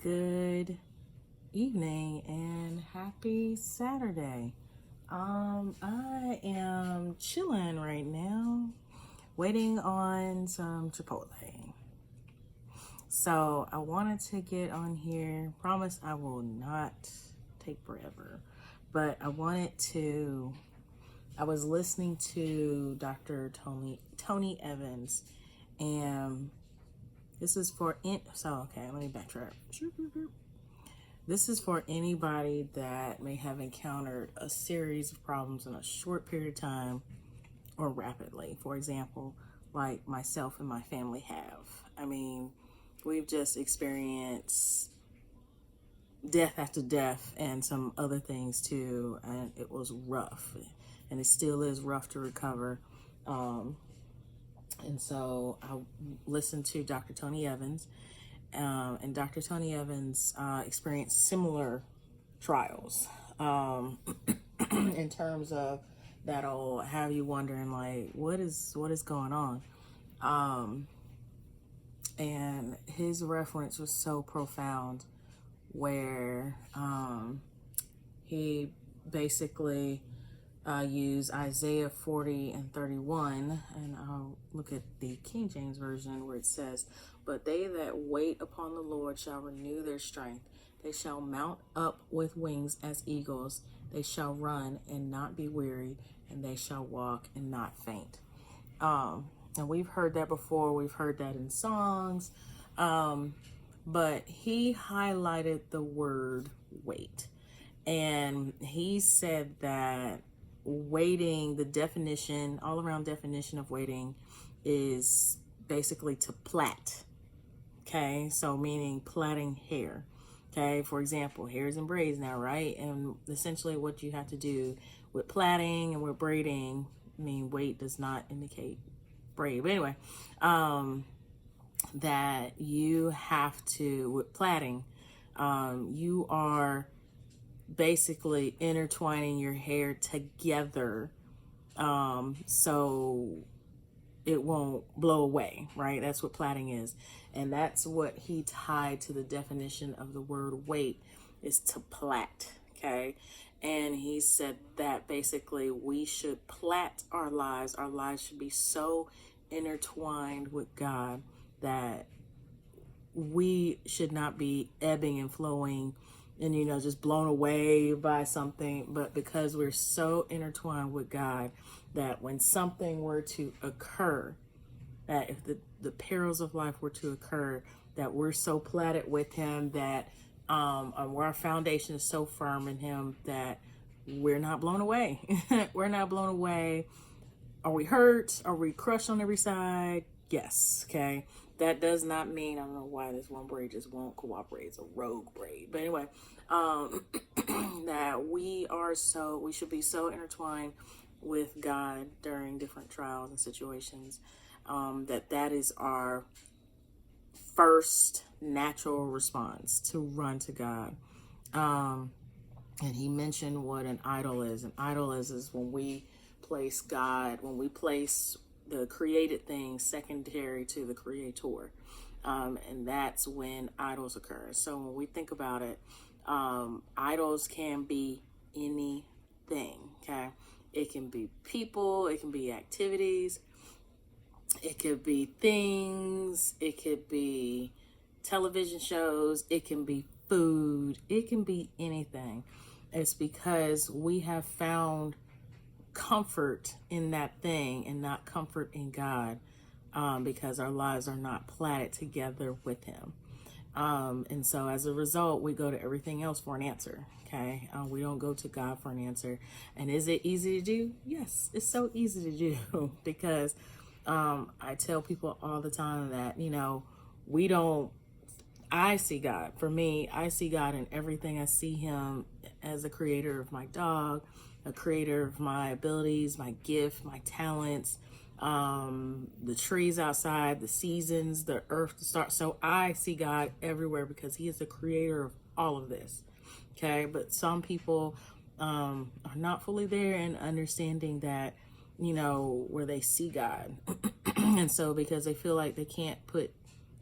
Good evening and happy Saturday. I am chilling right now, waiting on some Chipotle. So I wanted to get on here. Promise I will not take forever, but I was listening to Dr. Tony Evans, and this is let me backtrack. This is for anybody that may have encountered a series of problems in a short period of time or rapidly. For example, like myself and my family have. I mean, we've just experienced death after death and some other things too, and it was rough, and it still is rough to recover. And so I listened to Dr. Tony Evans, and Dr. Tony Evans experienced similar trials in terms of that'll have you wondering, like, what is going on? And his reference was so profound, where he basically use Isaiah 40 and 31, and I'll look at the King James Version where it says, "But they that wait upon the Lord shall renew their strength. They shall mount up with wings as eagles. They shall run and not be weary, and they shall walk and not faint." And we've heard that before. We've heard that in songs. But he highlighted the word wait. And he said that waiting, the definition, all around definition of waiting, is basically to plait. Okay, so meaning plaiting hair. Okay, for example, hairs and braids now, right? And essentially what you have to do with plaiting and with braiding, I mean, wait does not indicate braid. But anyway, that you have to, with plaiting, you are basically intertwining your hair together so it won't blow away, right? That's what plaiting is. And that's what he tied to the definition of the word wait, is to plait, okay? And he said that basically we should plait our lives. Our lives should be so intertwined with God that we should not be ebbing and flowing and, just blown away by something, but because we're so intertwined with God that when something were to occur, that if the perils of life were to occur, that we're so plaited with him, that our foundation is so firm in him that we're not blown away. We're not blown away. Are we hurt? Are we crushed on every side? Yes. Okay. That does not mean, I don't know why this one braid just won't cooperate. It's a rogue braid. But anyway, that we should be so intertwined with God during different trials and situations, that is our first natural response, to run to God. And he mentioned what an idol is. An idol is when we place God, when we place the created thing secondary to the creator. And that's when idols occur. So when we think about it, idols can be anything, okay? It can be people, it can be activities, it could be things, it could be television shows, it can be food, it can be anything. It's because we have found comfort in that thing and not comfort in God, because our lives are not plaited together with him. And so as a result, we go to everything else for an answer. Okay. We don't go to God for an answer. And is it easy to do? Yes, it's so easy to do because, I tell people all the time that, I see God. For me, I see God in everything. I see him as the creator of my dog, a creator of my abilities, my gift, my talents, the trees outside, the seasons, the earth, the stars. So I see God everywhere because he is the creator of all of this. Okay. But some people are not fully there in understanding that, where they see God. And so because they feel like they can't put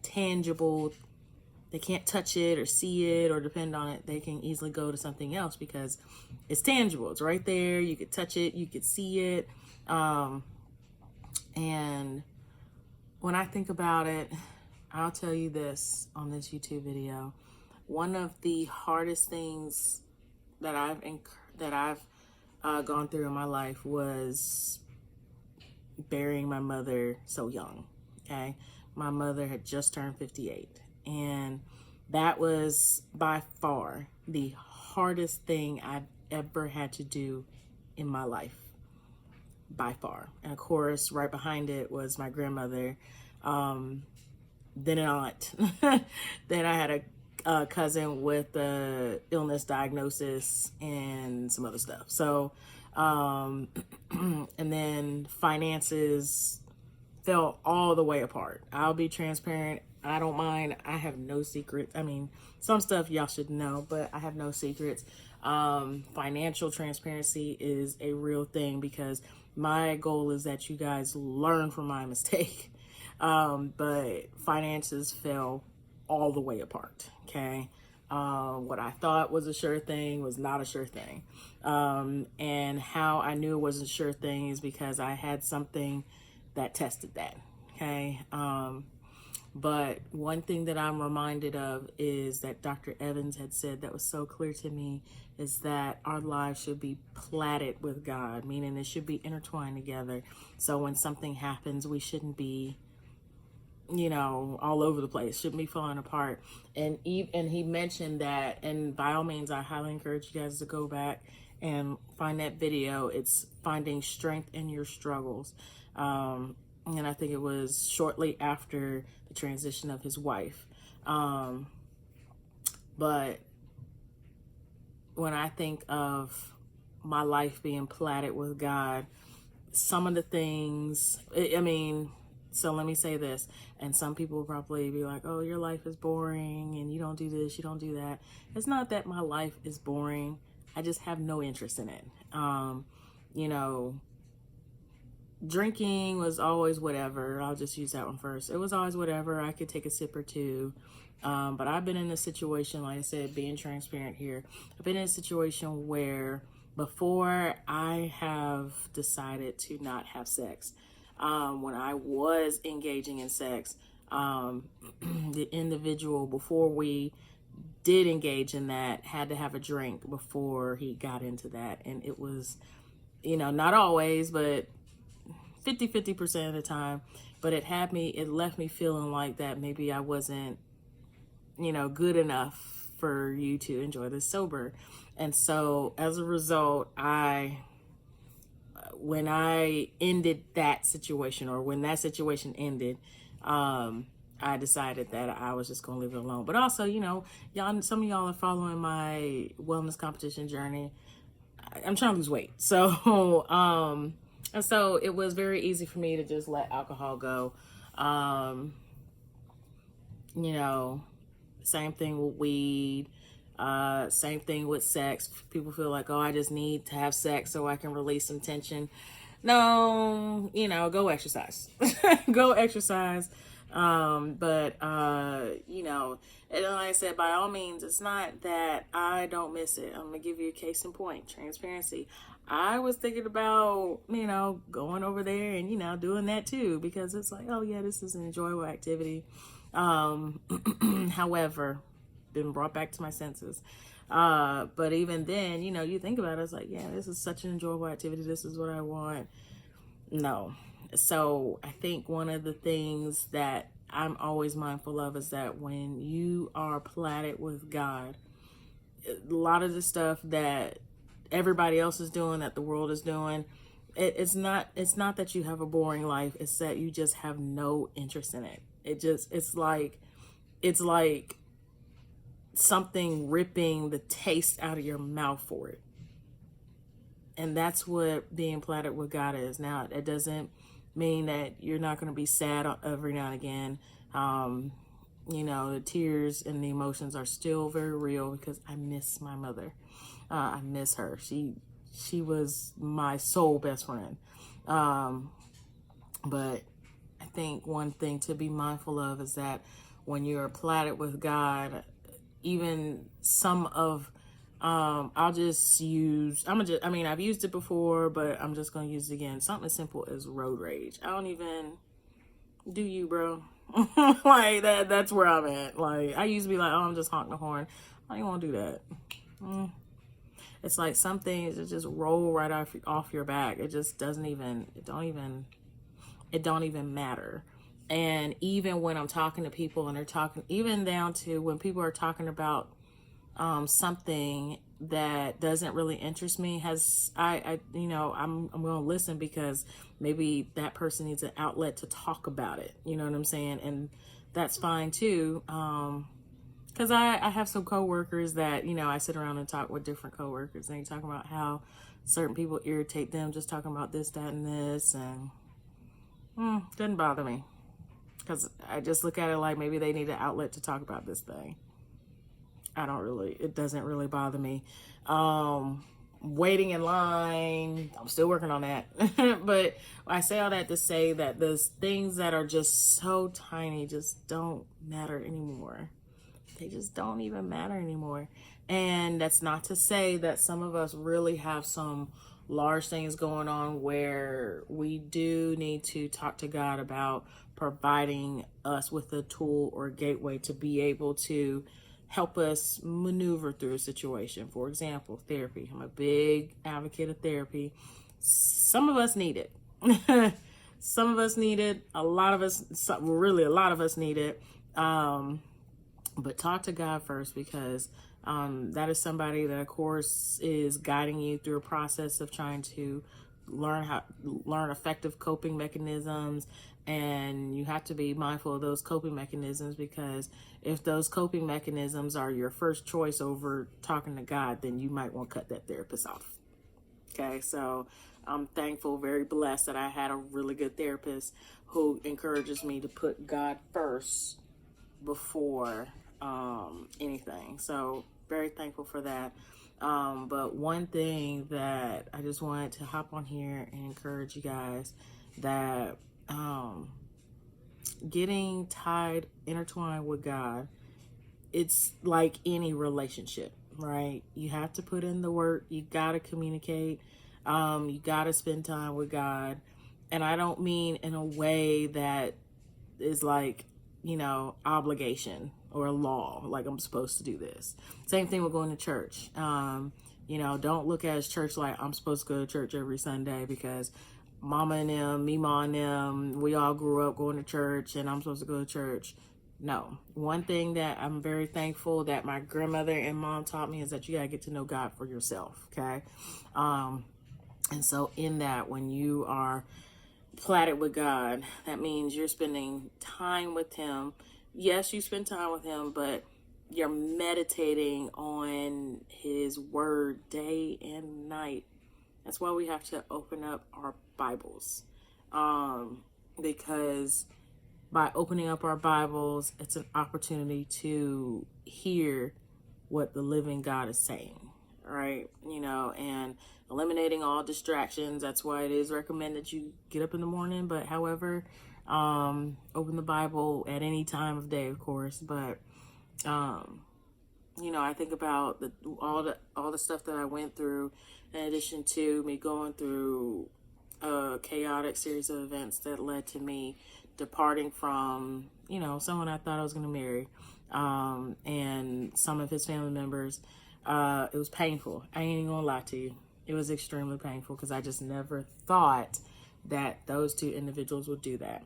tangible they can't touch it or see it or depend on it, they can easily go to something else because it's tangible. It's right there. You could touch it. You could see it. And when I think about it, I'll tell you this on this YouTube video. One of the hardest things that I've gone through in my life was burying my mother so young. Okay, my mother had just turned 58, and that was by far the hardest thing I've ever had to do in my life, by far. And of course, right behind it was my grandmother, then an aunt. Then I had a cousin with a illness diagnosis and some other stuff. So, and then finances fell all the way apart. I'll be transparent. I don't mind. I have no secrets. I mean, some stuff y'all should know, but I have no secrets. Financial transparency is a real thing because my goal is that you guys learn from my mistake. But finances fell all the way apart. Okay. What I thought was a sure thing was not a sure thing. And how I knew it wasn't a sure thing is because I had something that tested that. Okay. But one thing that I'm reminded of is that Dr. Evans had said that was so clear to me is that our lives should be platted with God, meaning it should be intertwined together. So when something happens, we shouldn't be, all over the place, shouldn't be falling apart. And he mentioned that, and by all means, I highly encourage you guys to go back and find that video. It's finding strength in your struggles. And I think it was shortly after the transition of his wife. But when I think of my life being platted with God, some of the things, so let me say this, and some people will probably be like, oh, your life is boring and you don't do this, you don't do that. It's not that my life is boring. I just have no interest in it. Drinking was always whatever. I'll just use that one first. It was always whatever. I could take a sip or two. But I've been in a situation, like I said, being transparent here, I've been in a situation where before I have decided to not have sex, when I was engaging in sex, the individual, before we did engage in that, had to have a drink before he got into that. And it was, not always, but 50% of the time. But it left me feeling like that maybe I wasn't, good enough for you to enjoy this sober. And so as a result, when I ended that situation, or when that situation ended, I decided that I was just going to leave it alone. But also, some of y'all are following my wellness competition journey. I'm trying to lose weight. So, and so it was very easy for me to just let alcohol go. Same thing with weed. Same thing with sex. People feel like, oh, I just need to have sex so I can release some tension. No, go exercise. Go exercise. And like I said, by all means, it's not that I don't miss it. I'm going to give you a case in point, transparency. I was thinking about, going over there and, doing that too, because it's like, oh yeah, this is an enjoyable activity. However, been brought back to my senses. But even then, you think about it, it's like, yeah, this is such an enjoyable activity. This is what I want. No. So I think one of the things that I'm always mindful of is that when you are platted with God, a lot of the stuff that everybody else is doing, that the world is doing, it's not that you have a boring life. It's that you just have no interest in it. It's like something ripping the taste out of your mouth for it. And that's what being platted with God is. Now, it doesn't mean that you're not going to be sad every now and again. The tears and the emotions are still very real because I miss my mother. I miss her. She was my soul best friend. But I think one thing to be mindful of is that when you're platted with God, even some of, I'll just use, I mean, I've used it before, but I'm just going to use it again. Something as simple as road rage. I don't even, do you, bro? Like that's where I'm at. Like, I used to be like, oh, I'm just honking the horn. I don't even want to do that. It's like some things that just roll right off your back. It just it don't even matter. And even when I'm talking to people and they're talking, even down to when people are talking about something that doesn't really interest me, I'm going to listen, because maybe that person needs an outlet to talk about it. You know what I'm saying? And that's fine too. Because I have some coworkers that, I sit around and talk with different coworkers, and they talk about how certain people irritate them, just talking about this, that, and this, and doesn't bother me, because I just look at it like maybe they need an outlet to talk about this thing. It doesn't really bother me. Waiting in line, I'm still working on that. But I say all that to say that those things that are just so tiny just don't matter anymore. They just don't even matter anymore. And that's not to say that some of us really have some large things going on where we do need to talk to God about providing us with a tool or gateway to be able to help us maneuver through a situation. For example, therapy. I'm a big advocate of therapy. Some of us need it. Some of us need it. A lot of us need it. But talk to God first, because that is somebody that, of course, is guiding you through a process of trying to learn effective coping mechanisms. And you have to be mindful of those coping mechanisms, because if those coping mechanisms are your first choice over talking to God, then you might want to cut that therapist off. Okay, so I'm thankful, very blessed that I had a really good therapist who encourages me to put God first before anything. So very thankful for that. But one thing that I just wanted to hop on here and encourage you guys, that getting intertwined with God, it's like any relationship, right? You have to put in the work. You got to communicate. You got to spend time with God. And I don't mean in a way that is like, obligation or a law, like I'm supposed to do this. Same thing with going to church. Don't look at church like I'm supposed to go to church every Sunday because mama and them, Mima and them, we all grew up going to church and I'm supposed to go to church. No. One thing that I'm very thankful that my grandmother and mom taught me is that you gotta get to know God for yourself, okay? And so in that, when you are platted with God, that means you're spending time with Him. Yes, you spend time with Him, but you're meditating on His Word day and night. That's why we have to open up our Bibles, because by opening up our Bibles, it's an opportunity to hear what the living God is saying, right? And eliminating all distractions. That's why it is recommended you get up in the morning, but however, open the Bible at any time of day, of course. But I think about all the stuff that I went through, in addition to me going through a chaotic series of events that led to me departing from, someone I thought I was going to marry, and some of his family members. It was painful. I ain't even gonna lie to you. It was extremely painful because I just never thought that those two individuals would do that.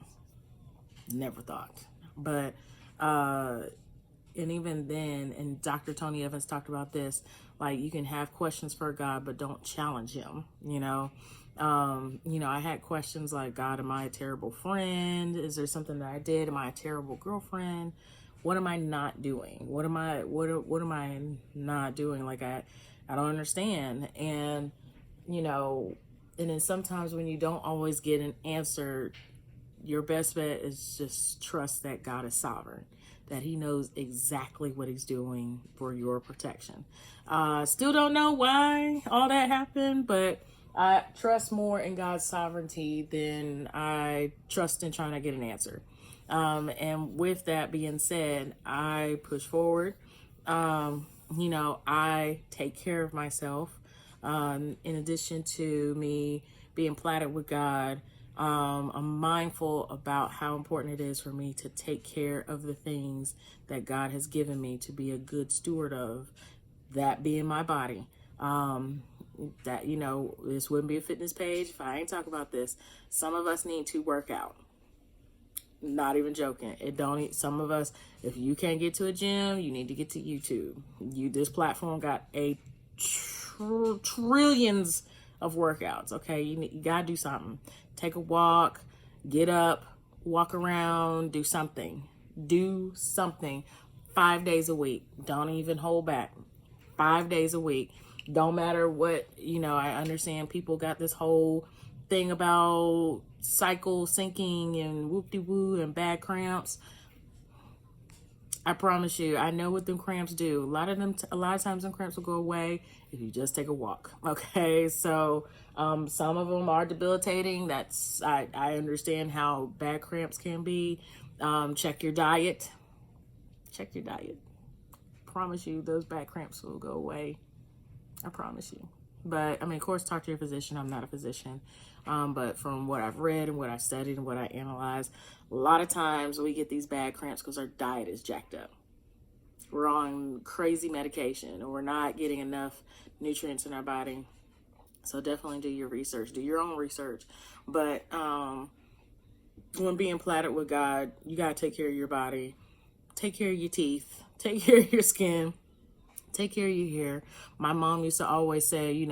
Never thought. But, and even then, and Dr. Tony Evans talked about this, like, you can have questions for God, but don't challenge Him, I had questions like, God, am I a terrible friend? Is there something that I did? Am I a terrible girlfriend? What am I not doing? What am I not doing? Like, I don't understand. And, and then sometimes when you don't always get an answer, your best bet is just trust that God is sovereign, that He knows exactly what He's doing for your protection. Still don't know why all that happened, but I trust more in God's sovereignty than I trust in trying to get an answer. And with that being said, I push forward. I take care of myself. In addition to me being platted with God, I'm mindful about how important it is for me to take care of the things that God has given me to be a good steward of, that being my body. This wouldn't be a fitness page if I ain't talk about this. Some of us need to work out. Not even joking. Some of us, if you can't get to a gym, you need to get to YouTube. This platform got trillions of workouts. Okay, you gotta do something. Take a walk, get up, walk around, do something. 5 days a week. Don't even hold back. 5 days a week. Don't matter what, I understand people got this whole thing about cycle syncing and whoop-de-woo and bad cramps. I promise you, I know what them cramps do. A lot of times them cramps will go away if you just take a walk. Okay, so some of them are debilitating. I understand how bad cramps can be. Check your diet. Promise you, those bad cramps will go away. I promise you. But of course, talk to your physician. I'm not a physician. But from what I've read and what I studied and what I analyzed, a lot of times we get these bad cramps because our diet is jacked up. We're on crazy medication, or we're not getting enough nutrients in our body. So definitely do your research. Do your own research. But when being platted with God, you got to take care of your body. Take care of your teeth. Take care of your skin. Take care of your hair. My mom used to always say, you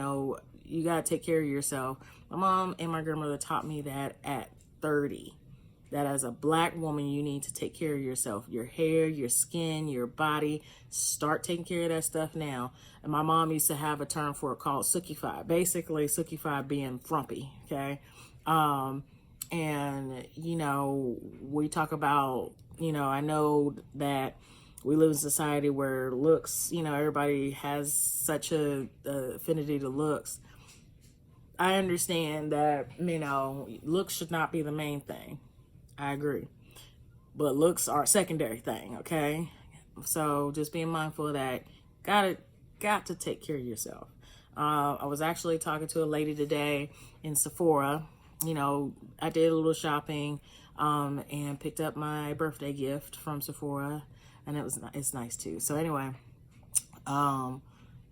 got to take care of yourself. My mom and my grandmother taught me that at 30, that as a Black woman, you need to take care of yourself, your hair, your skin, your body. Start taking care of that stuff now. And my mom used to have a term for it called Sukify. Basically, Sukify being frumpy, okay? We talk about, I know that we live in a society where looks, everybody has such a affinity to looks. I understand that, looks should not be the main thing. I agree. But looks are a secondary thing, okay? So just being mindful of that. Got to take care of yourself. I was actually talking to a lady today in Sephora. I did a little shopping and picked up my birthday gift from Sephora. And it's nice too. So anyway, I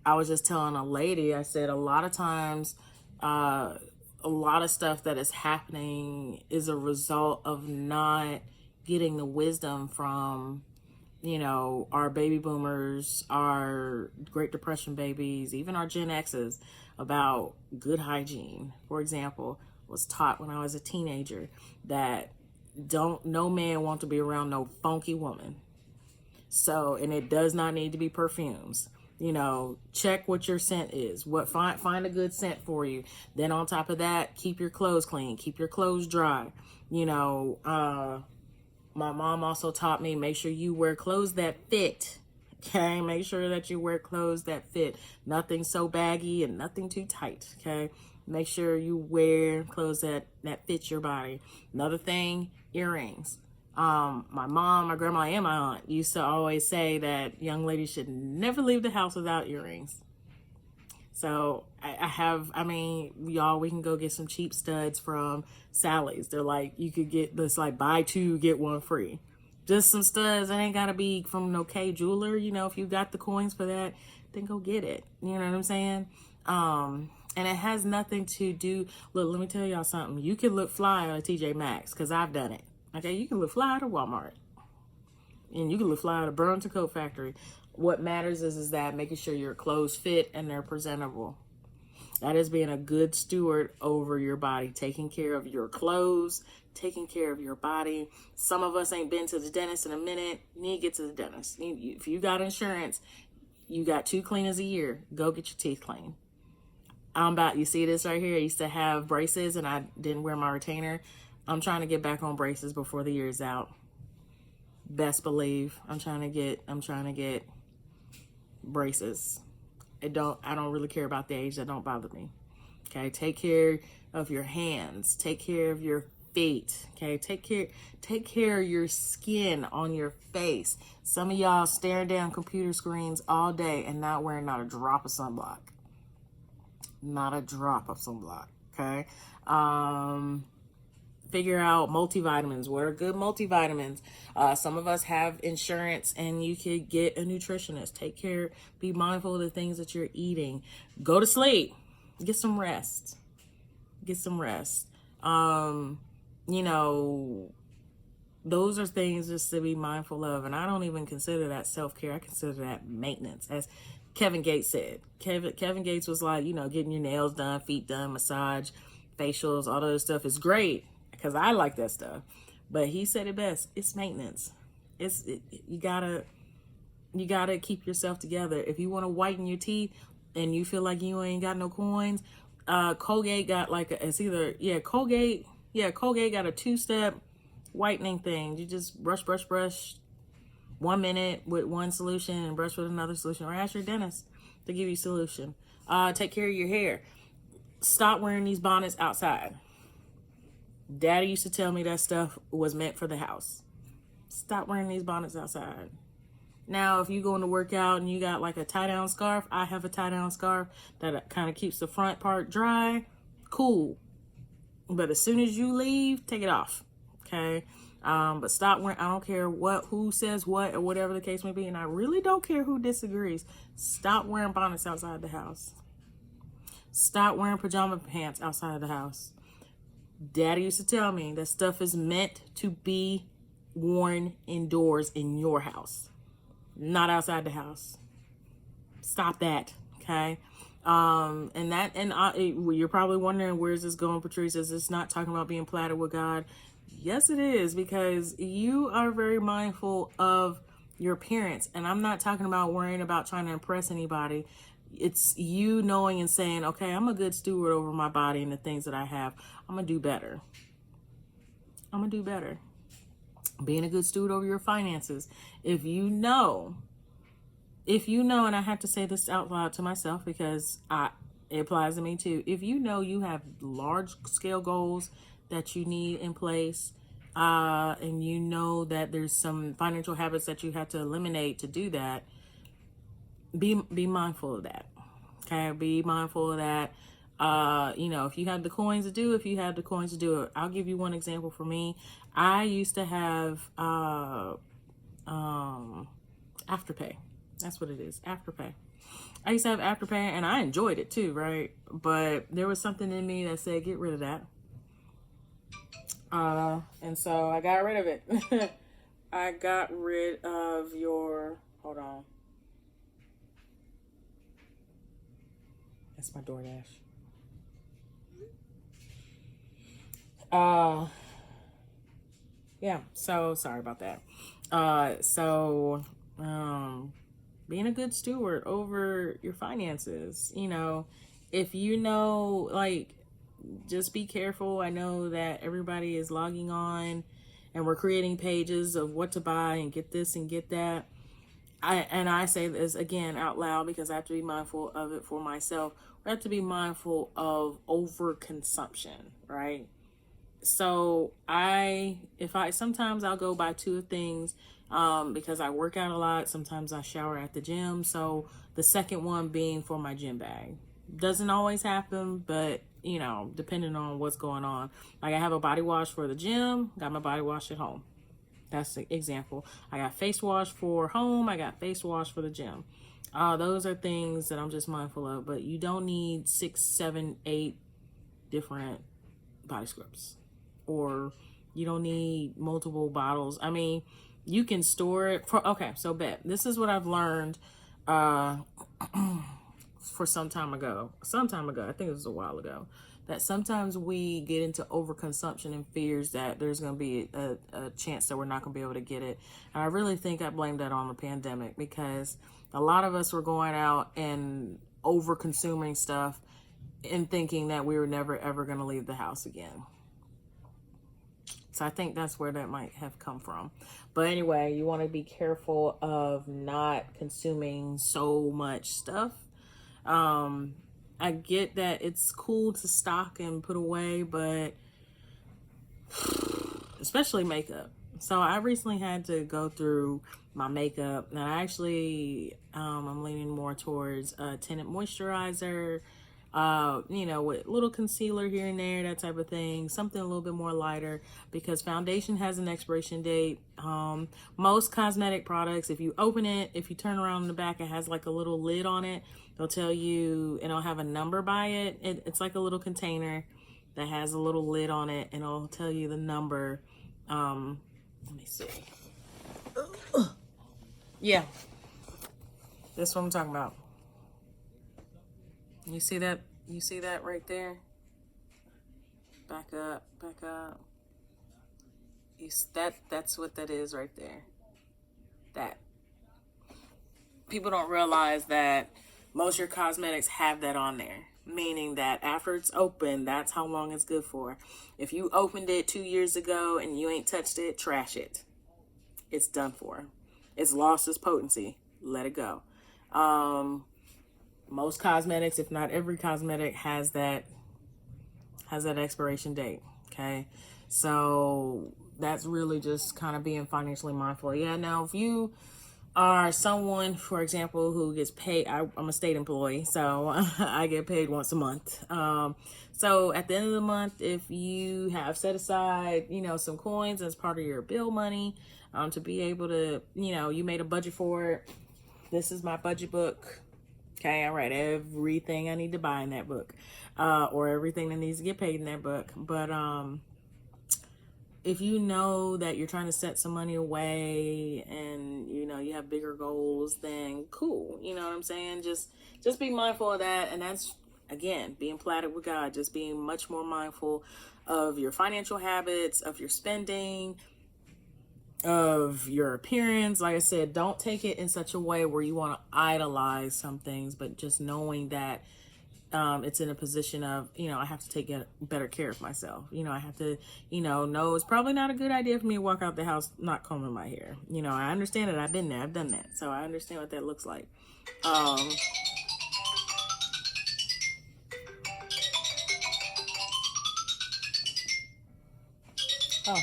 was just telling a lady, I said, a lot of times, a lot of stuff that is happening is a result of not getting the wisdom from, our baby boomers, our Great Depression babies, even our Gen X's, about good hygiene. For example, was taught when I was a teenager that no man want to be around no funky woman. So, and it does not need to be perfumes. Check what your scent is. Find a good scent for you. Then on top of that, keep your clothes clean. Keep your clothes dry. My mom also taught me, make sure you wear clothes that fit. Okay, make sure that you wear clothes that fit. Nothing so baggy and nothing too tight. Okay, make sure you wear clothes that fit your body. Another thing, earrings. My mom, my grandma, and my aunt used to always say that young ladies should never leave the house without earrings. So we can go get some cheap studs from Sally's. They're like, you could get this, like, buy two, get one free. Just some studs. It ain't got to be from no K jeweler. If you got the coins for that, then go get it. You know what I'm saying? And it has nothing to do, look, let me tell y'all something. You can look fly on a TJ Maxx, because I've done it. Okay, you can look fly at a Walmart. And you can look fly at a Burlington Coat Factory. What matters is that making sure your clothes fit and they're presentable. That is being a good steward over your body, taking care of your clothes, taking care of your body. Some of us ain't been to the dentist in a minute. You need to get to the dentist. If you got insurance, you got 2 cleanings a year. Go get your teeth cleaned. You see this right here? I used to have braces and I didn't wear my retainer. I'm trying to get back on braces before the year's out. Best believe I'm trying to get braces. I don't really care about the age. That don't bother me. Okay, take care of your hands. Take care of your feet. Okay, take care of your skin on your face. Some of y'all staring down computer screens all day and not wearing not a drop of sunblock. Not a drop of sunblock. Okay. Figure out multivitamins. What are good multivitamins? Some of us have insurance and you could get a nutritionist. Take care, be mindful of the things that you're eating. Go to sleep. Get some rest. Get some rest. You know, those are things just to be mindful of. And I don't even consider that self-care. I consider that maintenance. As Kevin Gates said, Kevin Gates was like, you know, getting your nails done, feet done, massage, facials, all that stuff is great because I like that stuff. But he said it best. It's maintenance. You gotta keep yourself together. If you want to whiten your teeth and you feel like you ain't got no coins, Colgate got like Colgate got a 2-step whitening thing. You just brush 1 minute with one solution and brush with another solution, or ask your dentist to give you a solution. Take care of your hair. Stop wearing these bonnets outside. Daddy used to tell me that stuff was meant for the house. Stop wearing these bonnets outside. Now, if you going to work out and you got like a tie-down scarf, I have a tie-down scarf that kind of keeps the front part dry. Cool. But as soon as you leave, take it off. Okay? But stop wearing, I don't care who says what or whatever the case may be, and I really don't care who disagrees. Stop wearing bonnets outside the house. Stop wearing pajama pants outside the house. Daddy used to tell me that stuff is meant to be worn indoors in your house, not outside the house. Stop that, okay? You're probably wondering, where's this going, Patrice? Is this not talking about being platted with God? Yes, it is, because you are very mindful of your appearance. And I'm not talking about worrying about trying to impress anybody. It's you knowing and saying, okay, I'm a good steward over my body and the things that I have. I'm going to do better. I'm going to do better. Being a good steward over your finances. If you know, and I have to say this out loud to myself because it applies to me too. If you know you have large scale goals that you need in place, and you know that there's some financial habits that you have to eliminate to do that, be mindful of that. Okay, be mindful of that. If you have the coins to do it. I'll give you one example for me. I used to have Afterpay. That's what it is, Afterpay. I used to have Afterpay and I enjoyed it too, right? But there was something in me that said, get rid of that. And so I got rid of it. I got rid of hold on. That's my DoorDash. Yeah, so sorry about that. Being a good steward over your finances, if just be careful. I know that everybody is logging on and we're creating pages of what to buy and get this and get that. I say this again out loud because I have to be mindful of it for myself. We have to be mindful of overconsumption, right? So sometimes I'll go buy 2 things because I work out a lot. Sometimes I shower at the gym. So the second one being for my gym bag. Doesn't always happen, but depending on what's going on. Like I have a body wash for the gym, got my body wash at home. That's the example. I got face wash for home. I got face wash for the gym. Those are things that I'm just mindful of, but you don't need 6, 7, 8 different body scrubs, or you don't need multiple bottles. I mean, you can store it so bet. This is what I've learned, for some time ago, I think it was a while ago, that sometimes we get into overconsumption and fears that there's going to be a chance that we're not going to be able to get it. And I really think I blame that on the pandemic, because a lot of us were going out and over consuming stuff and thinking that we were never ever going to leave the house again. So I think that's where that might have come from. But anyway, you want to be careful of not consuming so much stuff. I get that it's cool to stock and put away, but especially makeup. So I recently had to go through my makeup. Now I actually, I'm leaning more towards a tinted moisturizer, with little concealer here and there, that type of thing. Something a little bit more lighter because foundation has an expiration date. Most cosmetic products, if you open it, if you turn around in the back, it has like a little lid on it. They'll tell you, and it'll have a number by it. It's like a little container that has a little lid on it, and it'll tell you the number. Let me see. Yeah, that's what I'm talking about. You see that? You see that right there? Back up, back up. That's what that is right there. That. People don't realize that most of your cosmetics have that on there. Meaning that after it's open, that's how long it's good for. If you opened it 2 years ago and you ain't touched it, trash it. It's done for. It's lost its potency. Let it go. Most cosmetics, if not every cosmetic, has that expiration date. Okay, so that's really just kind of being financially mindful. Yeah, now if you are someone, for example, who gets paid, I'm a state employee, so I get paid once a month. So at the end of the month, if you have set aside, some coins as part of your bill money, to be able to, you made a budget for it. This is my budget book. Okay, I write everything I need to buy in that book, or everything that needs to get paid in that book. But if you know that you're trying to set some money away and you have bigger goals, then cool. You know what I'm saying? Just be mindful of that. And that's, again, being platted with God, just being much more mindful of your financial habits, of your spending, of your appearance. Like I said, don't take it in such a way where you want to idolize some things, but just knowing that it's in a position of, I have to take better care of myself. I have to, know it's probably not a good idea for me to walk out the house not combing my hair. I understand it. I've been there. I've done that. So I understand what that looks like. Oh,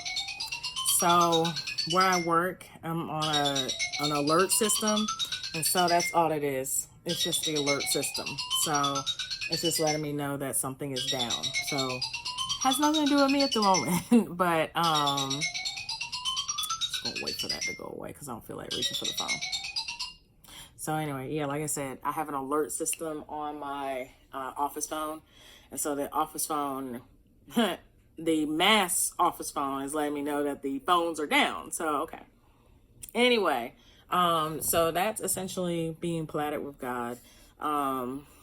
so where I work, I'm on an alert system. And so that's all it is. It's just the alert system. So it's just letting me know that something is down. So has nothing to do with me at the moment. But just gonna wait for that to go away because I don't feel like reaching for the phone. So anyway, yeah, like I said, I have an alert system on my office phone. And so the office phone, the mass office phone is letting me know that the phones are down. So, okay. Anyway, so that's essentially being platted with God.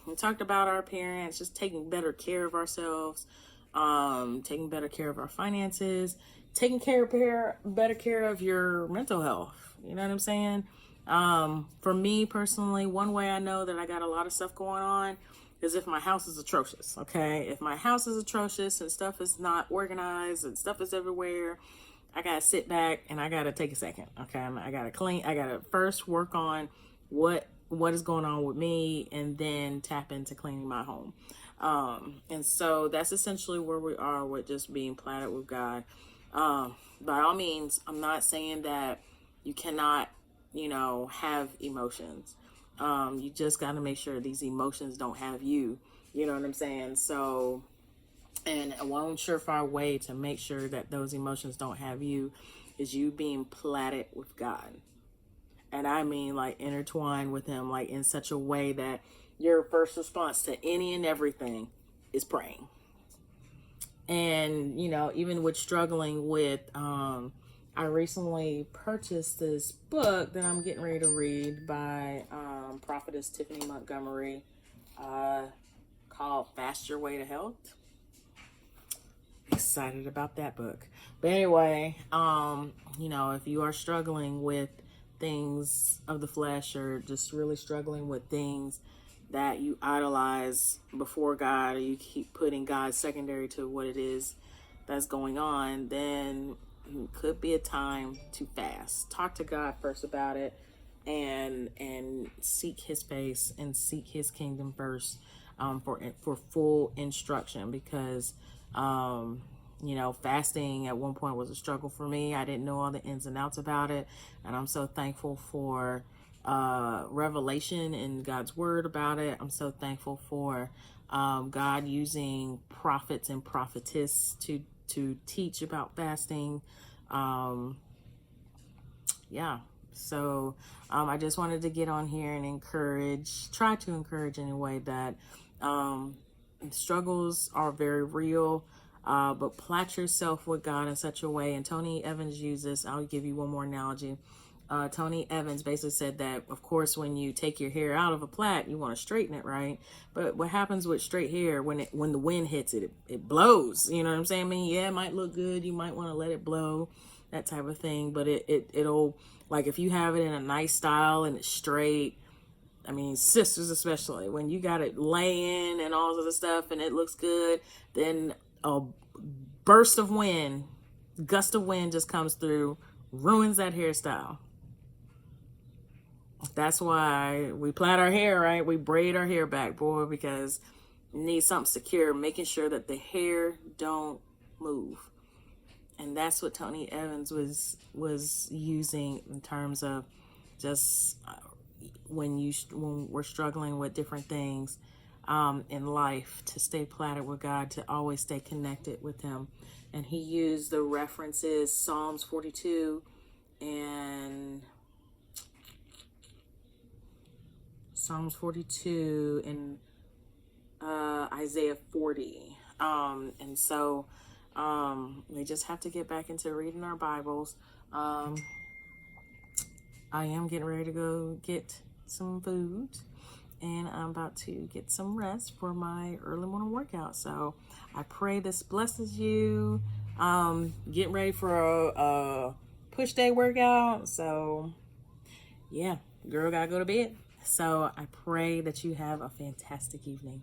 We talked about our appearance, just taking better care of ourselves, taking better care of our finances, taking better care of your mental health. You know what I'm saying? For me personally, one way I know that I got a lot of stuff going on is if my house is atrocious. Okay, if my house is atrocious and stuff is not organized and stuff is everywhere, I gotta sit back and I gotta take a second. Okay, I gotta clean. I gotta first work on what is going on with me, and then tap into cleaning my home. And so that's essentially where we are with just being platted with God. By all means, I'm not saying that you cannot, have emotions. You just got to make sure these emotions don't have you. You know what I'm saying? So, and one surefire way to make sure that those emotions don't have you is you being platted with God. And I mean, like, intertwined with Him, like, in such a way that your first response to any and everything is praying. And, even with struggling with, I recently purchased this book that I'm getting ready to read by prophetess Tiffany Montgomery, called Fast Your Way to Health. Excited about that book. But anyway, if you are struggling with things of the flesh, or just really struggling with things that you idolize before God, or you keep putting God secondary to what it is that's going on, then it could be a time to fast. Talk to God first about it, and seek His face and seek His kingdom first, for full instruction, because You know, fasting at one point was a struggle for me. I didn't know all the ins and outs about it. And I'm so thankful for revelation in God's word about it. I'm so thankful for God using prophets and prophetess to teach about fasting. Yeah. So I just wanted to get on here and try to encourage in a way that struggles are very real. But plat yourself with God in such a way. And Tony Evans uses, I'll give you one more analogy. Tony Evans basically said that, of course, when you take your hair out of a plait, you want to straighten it, right? But what happens with straight hair when the wind hits it, it blows. You know what I'm saying? I mean, yeah, it might look good. You might want to let it blow, that type of thing. But it'll, like, if you have it in a nice style and it's straight, I mean, sisters especially, when you got it laying and all of the stuff and it looks good, then a burst of wind, gust of wind just comes through, ruins that hairstyle. That's why we plait our hair, right? We braid our hair back, boy, because you need something secure, making sure that the hair don't move. And that's what Tony Evans was using in terms of just when we're struggling with different things in life, to stay plaited with God, to always stay connected with Him. And he used the references Psalms 42 and Isaiah 40. And so we just have to get back into reading our Bibles. I am getting ready to go get some food, and I'm about to get some rest for my early morning workout. So I pray this blesses you. Getting ready for a push day workout. So yeah, girl gotta go to bed. So I pray that you have a fantastic evening.